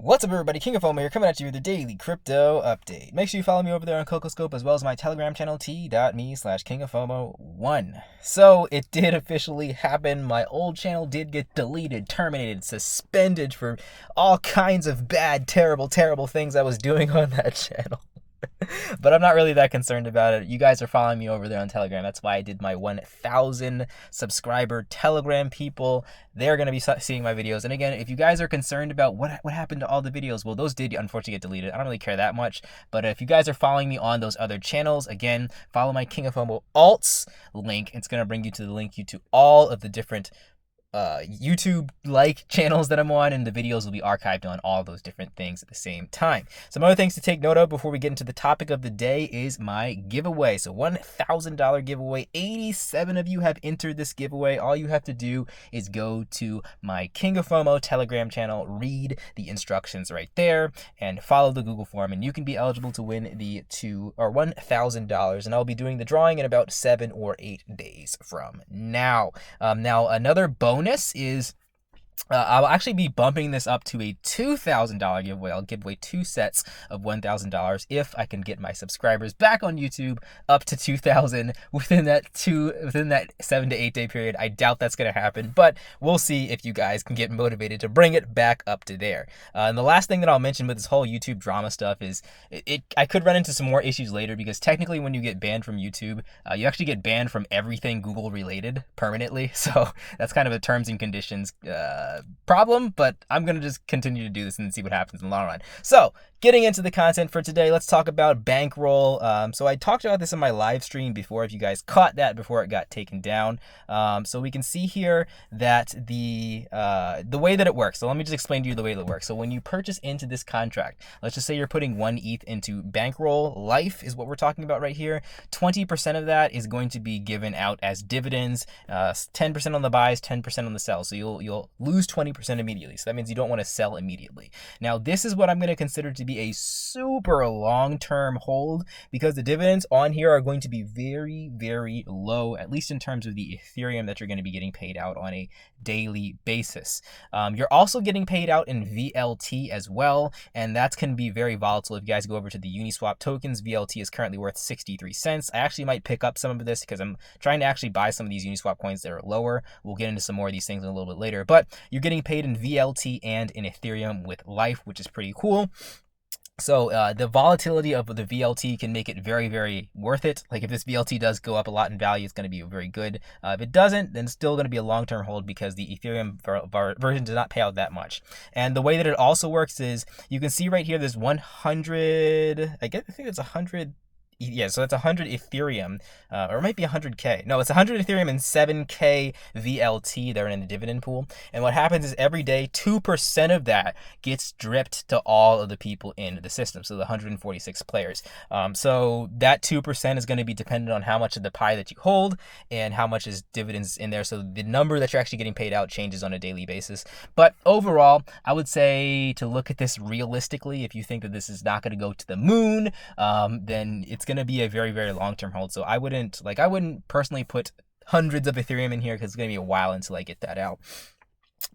What's up, everybody? King of Foam here, coming at you with a daily crypto update. Make sure you follow me over there on CocoScope as well as my Telegram channel, t.me/KingofFomo1. So, it did officially happen. My old channel did get deleted, terminated, suspended for all kinds of bad, terrible things I was doing on that channel. But I'm not really that concerned about it. You guys are following me over there on Telegram. That's why I did my 1,000 subscriber Telegram people. They're going to be seeing my videos. And again, if you guys are concerned about what happened to all the videos, well, those did unfortunately get deleted. I don't really care that much. But if you guys are following me on those other channels, again, follow my King of FOMO alts link. It's going to bring you to the link to all of the different YouTube like channels that I'm on, and the videos will be archived on all those different things at the same time. Some other things to take note of before we get into the topic of the day is my giveaway. So $1,000 giveaway. 87 of you have entered this giveaway. All you have to do is go to my King of FOMO Telegram channel, read the instructions right there, and follow the Google form, and you can be eligible to win the $1,000. And I'll be doing the drawing in about 7 or 8 days from now. Now another bonus is I'll actually be bumping this up to a $2,000 giveaway. I'll give away 2 sets of $1,000 if I can get my subscribers back on YouTube up to 2,000 within that 7 to 8 day period. I doubt that's going to happen, but we'll see if you guys can get motivated to bring it back up to there. And the last thing that I'll mention with this whole YouTube drama stuff is I could run into some more issues later, because technically when you get banned from YouTube, you actually get banned from everything Google related permanently. So that's kind of a terms and conditions problem, but I'm gonna just continue to do this and see what happens in the long run. So getting into the content for today, let's talk about Bankroll. So I talked about this in my live stream before, if you guys caught that before it got taken down. So we can see here that the way that it works. So let me just explain to you the way that it works. So when you purchase into this contract, let's just say you're putting 1 ETH into Bankroll Life is what we're talking about right here. 20% of that is going to be given out as dividends, 10% on the buys, 10% on the sells. So you'll lose 20% immediately. So that means you don't want to sell immediately. Now, this is what I'm going to consider to be a super long-term hold, because the dividends on here are going to be very low, at least in terms of the Ethereum that you're going to be getting paid out on a daily basis. You're also getting paid out in VLT as well, and that can be very volatile. If you guys go over to the Uniswap tokens, VLT is currently worth 63 cents. I actually might pick up some of this because I'm trying to actually buy some of these Uniswap coins that are lower. We'll get into some more of these things in a little bit later, but you're getting paid in VLT and in Ethereum with Life, which is pretty cool. So the volatility of the VLT can make it very worth it. Like if this VLT does go up a lot in value, it's going to be very good. If it doesn't, then it's still going to be a long-term hold, because the Ethereum version does not pay out that much. And the way that it also works is, you can see right here, there's 100, I think it's 100. Yeah, so it's 100 Ethereum, or it might be 100K. No, it's 100 Ethereum and 7K VLT that are in the dividend pool. And what happens is every day, 2% of that gets dripped to all of the people in the system, so the 146 players. So that 2% is going to be dependent on how much of the pie that you hold and how much is dividends in there. So the number that you're actually getting paid out changes on a daily basis. But overall, I would say to look at this realistically. If you think that this is not going to go to the moon, then it's going to be a very long-term hold. So I wouldn't personally put hundreds of Ethereum in here, because it's going to be a while until I get that out.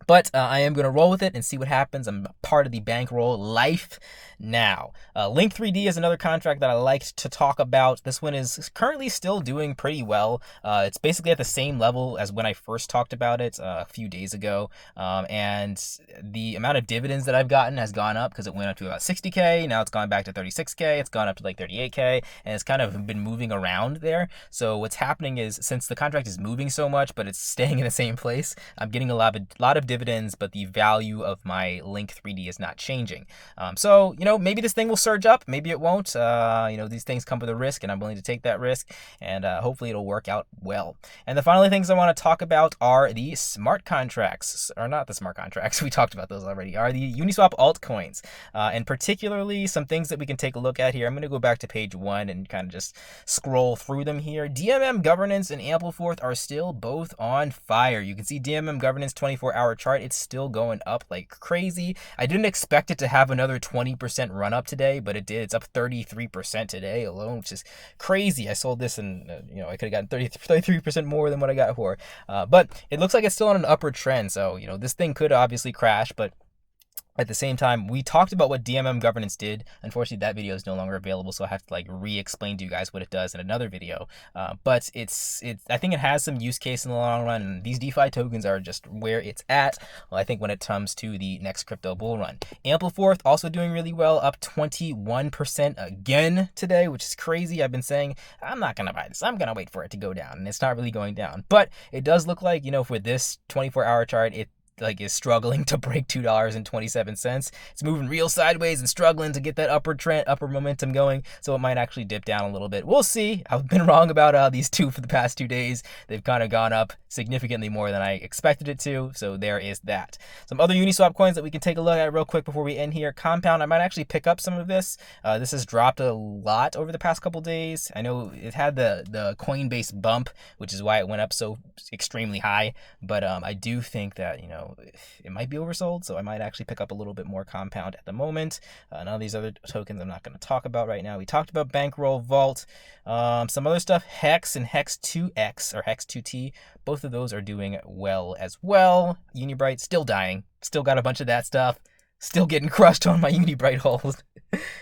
But I am going to roll with it and see what happens. I'm part of the Bankroll Life now. Link 3D is another contract that I liked to talk about. This one is currently still doing pretty well. It's basically at the same level as when I first talked about it a few days ago. And the amount of dividends that I've gotten has gone up, because it went up to about 60K. Now it's gone back to 36K. It's gone up to like 38K, and it's kind of been moving around there. So what's happening is, since the contract is moving so much, but it's staying in the same place, I'm getting a lot of dividends, but the value of my Link 3D is not changing. So, maybe this thing will surge up, maybe it won't. These things come with a risk, and I'm willing to take that risk, and hopefully it'll work out well. And the final things I want to talk about are the smart contracts, or not the smart contracts, we talked about those already, are the Uniswap altcoins, and particularly some things that we can take a look at here. I'm going to go back to page 1 and kind of just scroll through them here. DMM governance and Ampleforth are still both on fire. You can see DMM governance 24-hour chart, it's still going up like crazy. I didn't expect it to have another 20% run up today, but it did. It's up 33% today alone, which is crazy. I sold this and I could have gotten 33% more than what I got for. But it looks like it's still on an upward trend. So, this thing could obviously crash, but At the same time, we talked about what DMM governance did. Unfortunately, that video is no longer available, so I have to like re-explain to you guys what it does in another video. But I think it has some use case in the long run, and these DeFi tokens are just where it's at. Well, I think when it comes to the next crypto bull run, Ampleforth also doing really well, up 21% again today, which is crazy. I've been saying I'm not gonna buy this. I'm gonna wait for it to go down, and it's not really going down. But it does look like, you know, for this 24-hour chart, it like is struggling to break $2.27. It's moving real sideways and struggling to get that upward trend, upward momentum going. So it might actually dip down a little bit. We'll see. I've been wrong about these two for the past 2 days. They've kind of gone up significantly more than I expected it to. So there is that. Some other Uniswap coins that we can take a look at real quick before we end here. Compound, I might actually pick up some of this. This has dropped a lot over the past couple days. I know it had the Coinbase bump, which is why it went up so extremely high. But I do think that, you know, it might be oversold, so I might actually pick up a little bit more Compound at the moment. None of these other tokens I'm not going to talk about right now. We talked about Bankroll Vault, some other stuff, Hex and Hex 2X or Hex 2T. Both of those are doing well as well. Unibright still dying, still got a bunch of that stuff, still getting crushed on my Unibright hold.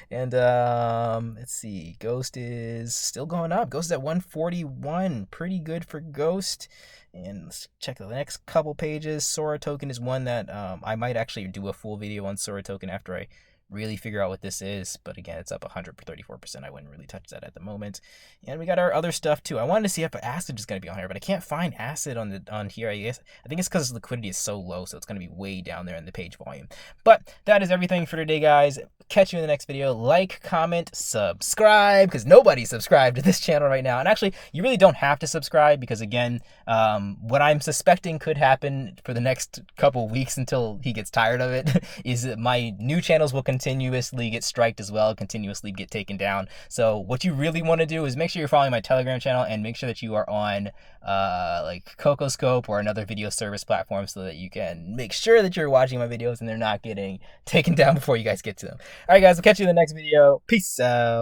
And let's see, Ghost is still going up. Ghost is at 141, pretty good for Ghost. And let's check the next couple pages. Sora token is one that I might actually do a full video on Sora token after I really figure out what this is. But again, it's up 134%. I wouldn't really touch that at the moment. And we got our other stuff too. I wanted to see if Acid is going to be on here, but I can't find Acid on here. I think it's because liquidity is so low, so it's going to be way down there in the page volume. But that is everything for today, guys. Catch you in the next video. Like, comment, subscribe, because nobody's subscribed to this channel right now. And actually, you really don't have to subscribe, because again, what I'm suspecting could happen for the next couple weeks until he gets tired of it is that my new channels will continuously get striked as well, continuously get taken down. So what you really want to do is make sure you're following my Telegram channel and make sure that you are on like CocoScope or another video service platform, so that you can make sure that you're watching my videos and they're not getting taken down before you guys get to them. All right, guys, I'll catch you in the next video. Peace out.